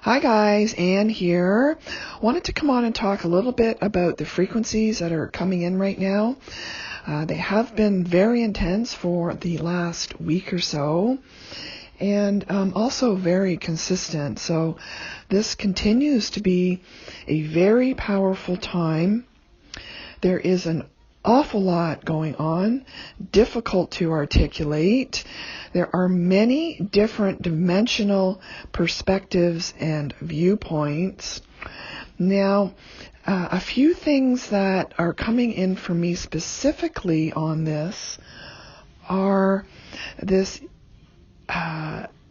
Hi guys, Anne here. Wanted to come on and talk a little bit about the frequencies that are coming in right now. They have been very intense for the last week or so, and also very consistent. So this continues to be a very powerful time. There is an awful lot going on, difficult to articulate. There are many different dimensional perspectives and viewpoints. Now, a few things that are coming in for me specifically on this are this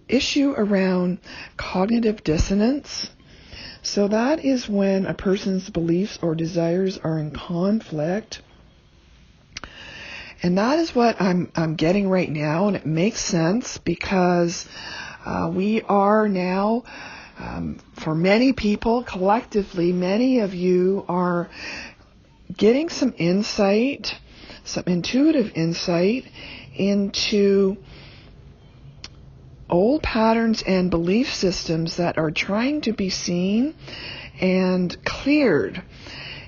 issue around cognitive dissonance. So that is when a person's beliefs or desires are in conflict. And that is what I'm getting right now, and it makes sense because we are now, for many people, collectively, many of you are getting some insight, some intuitive insight into old patterns and belief systems that are trying to be seen and cleared.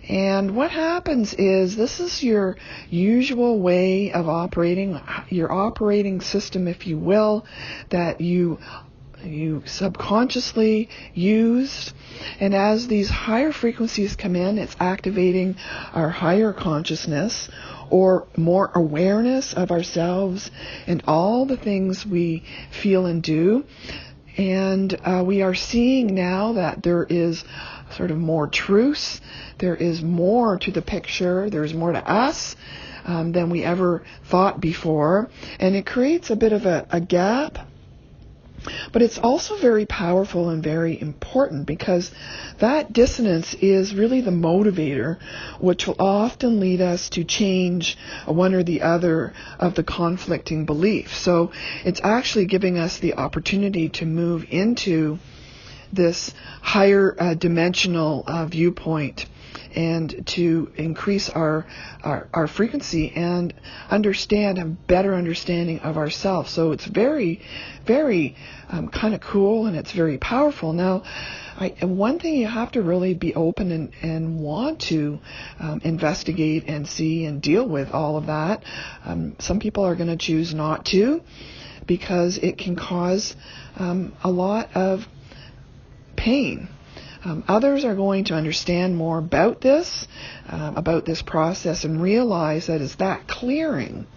And what happens is this is your usual way of operating, your operating system, if you will, that you subconsciously used. And as these higher frequencies come in, it's activating our higher consciousness or more awareness of ourselves and all the things we feel and do. And we are seeing now that there is sort of more truth. There is more to the picture. There's more to us than we ever thought before. And it creates a bit of a gap. But it's also very powerful and very important because that dissonance is really the motivator, which will often lead us to change one or the other of the conflicting beliefs. So it's actually giving us the opportunity to move into this higher dimensional viewpoint and to increase our frequency and understand a better understanding of ourselves. So it's very, very kind of cool, and it's very powerful. Now, one thing you have to really be open and want to investigate and see and deal with all of that. Some people are going to choose not to because it can cause a lot of pain. Others are going to understand more about this process and realize that it's that clearing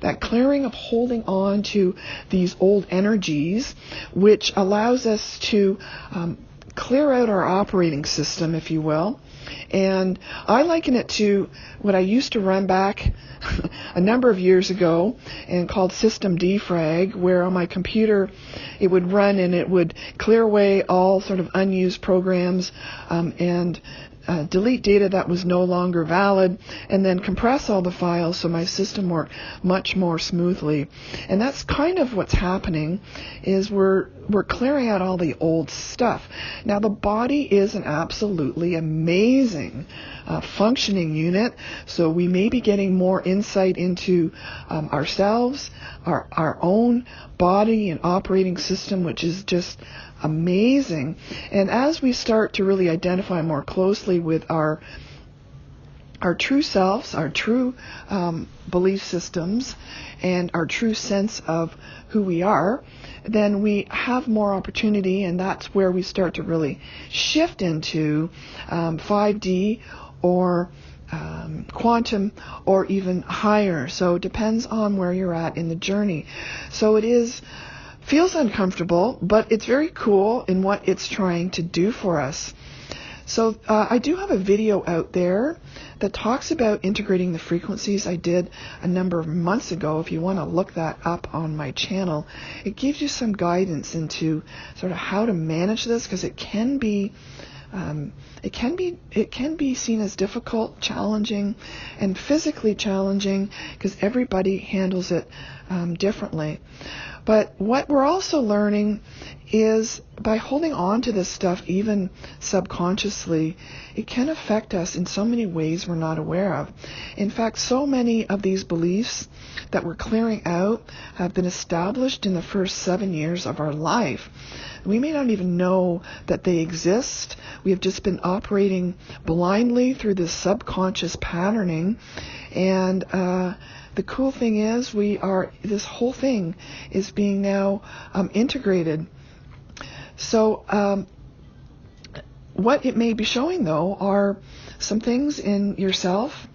of holding on to these old energies, which allows us to clear out our operating system, if you will. And I liken it to what I used to run back a number of years ago and called system defrag, where on my computer it would run and it would clear away all sort of unused programs and delete data that was no longer valid, and then compress all the files so my system worked much more smoothly. And that's kind of what's happening, is we're clearing out all the old stuff. Now, the body is an absolutely amazing functioning unit, so we may be getting more insight into ourselves, our own body and operating system, which is just amazing. And as we start to really identify more closely with our true selves, our true belief systems, and our true sense of who we are, then we have more opportunity, and that's where we start to really shift into 5D or quantum or even higher. So it depends on where you're at in the journey. So feels uncomfortable, but it's very cool in what it's trying to do for us. So I do have a video out there that talks about integrating the frequencies I did a number of months ago. If you want to look that up on my channel, it gives you some guidance into sort of how to manage this, because it can be seen as difficult, challenging, and physically challenging, because everybody handles it differently. But what we're also learning is by holding on to this stuff, even subconsciously, it can affect us in so many ways we're not aware of. In fact, so many of these beliefs that we're clearing out have been established in the first 7 years of our life. We may not even know that they exist. We have just been operating blindly through this subconscious patterning. And the cool thing is this whole thing is being now integrated. So what it may be showing, though, are some things in yourself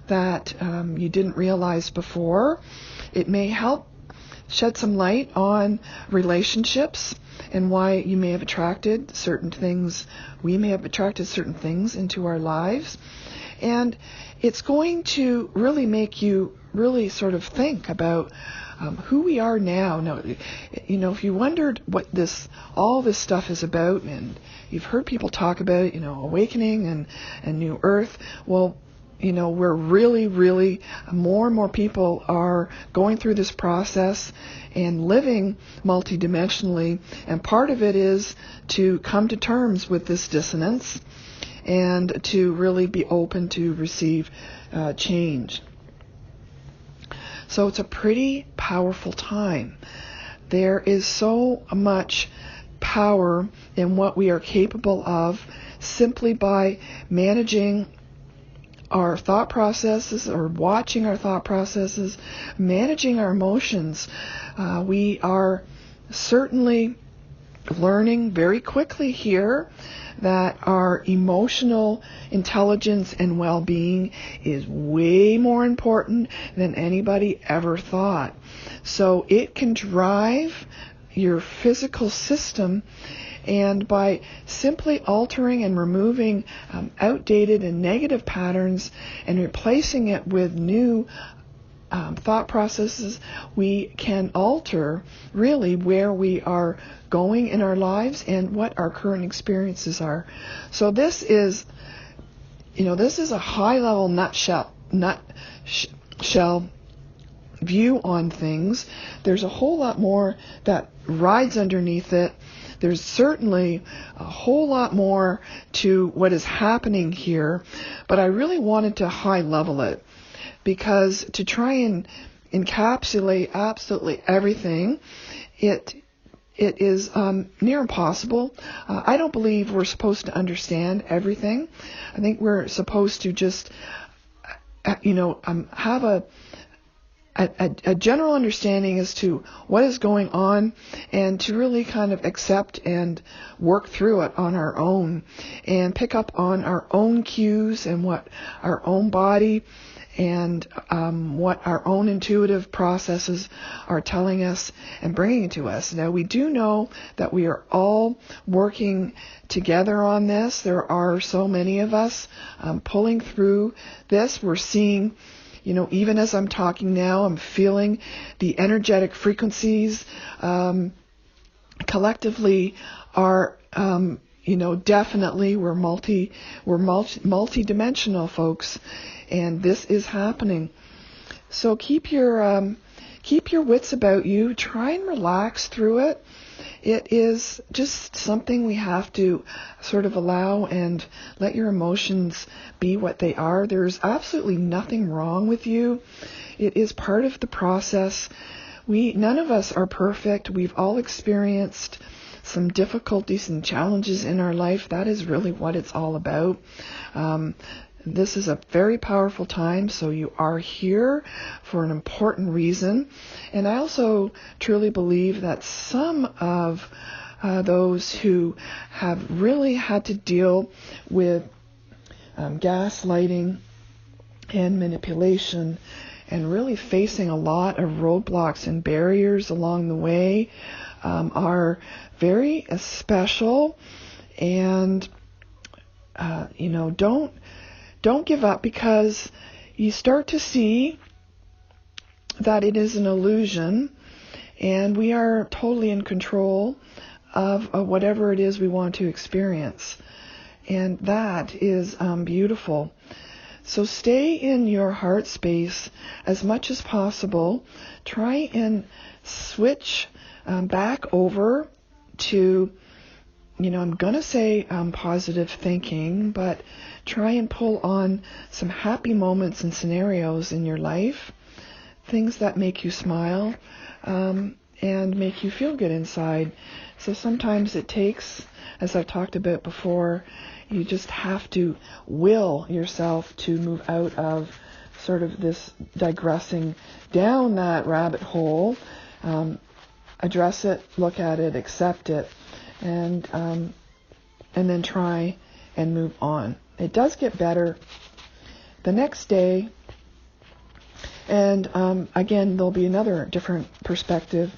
that you didn't realize before. It may help shed some light on relationships and why you may have attracted certain things. We may have attracted certain things into our lives. And it's going to really make you really sort of think about who we are now. Now, if you wondered what all this stuff is about, and you've heard people talk about, awakening and new earth, well, we're really, more and more people are going through this process and living multidimensionally, and part of it is to come to terms with this dissonance and to really be open to receive change. So it's a pretty powerful time. There is so much power in what we are capable of simply by managing our thought processes, or watching our thought processes, managing our emotions. We are certainly learning very quickly here that our emotional intelligence and well-being is way more important than anybody ever thought. So it can drive your physical system, and by simply altering and removing outdated and negative patterns and replacing it with new thought processes, we can alter really where we are going in our lives and what our current experiences are. So this is a high-level nutshell view on things. There's a whole lot more that rides underneath it. There's certainly a whole lot more to what is happening here, but I really wanted to high-level it, because to try and encapsulate absolutely everything, it is near impossible. I don't believe we're supposed to understand everything. I think we're supposed to just, have a general understanding as to what is going on, and to really kind of accept and work through it on our own, and pick up on our own cues and what our own body and what our own intuitive processes are telling us and bringing to us. Now, we do know that we are all working together on this. There are so many of us pulling through this. We're seeing, even as I'm talking now, I'm feeling the energetic frequencies collectively are, definitely we're multi-dimensional, folks. And this is happening. So keep your wits about you. Try and relax through it. It is just something we have to sort of allow and let your emotions be what they are. There's absolutely nothing wrong with you. It is part of the process. None of us are perfect. We've all experienced some difficulties and challenges in our life. That is really what it's all about. This is a very powerful time, so you are here for an important reason. And I also truly believe that some of those who have really had to deal with gaslighting and manipulation, and really facing a lot of roadblocks and barriers along the way, are very special. And don't give up, because you start to see that it is an illusion, and we are totally in control of whatever it is we want to experience. And that is beautiful. So stay in your heart space as much as possible. Try and switch back over to I'm going to say positive thinking, but try and pull on some happy moments and scenarios in your life, things that make you smile and make you feel good inside. So sometimes it takes, as I've talked about before, you just have to will yourself to move out of sort of this digressing down that rabbit hole, address it, look at it, accept it, and then try and move on. It does get better the next day, and again, there'll be another different perspective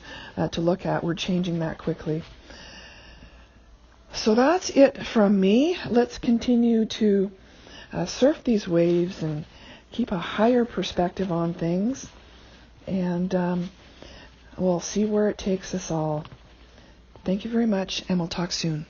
to look at. We're changing that quickly. So that's it from me. Let's continue to surf these waves and keep a higher perspective on things, and we'll see where it takes us all. Thank you very much, and we'll talk soon.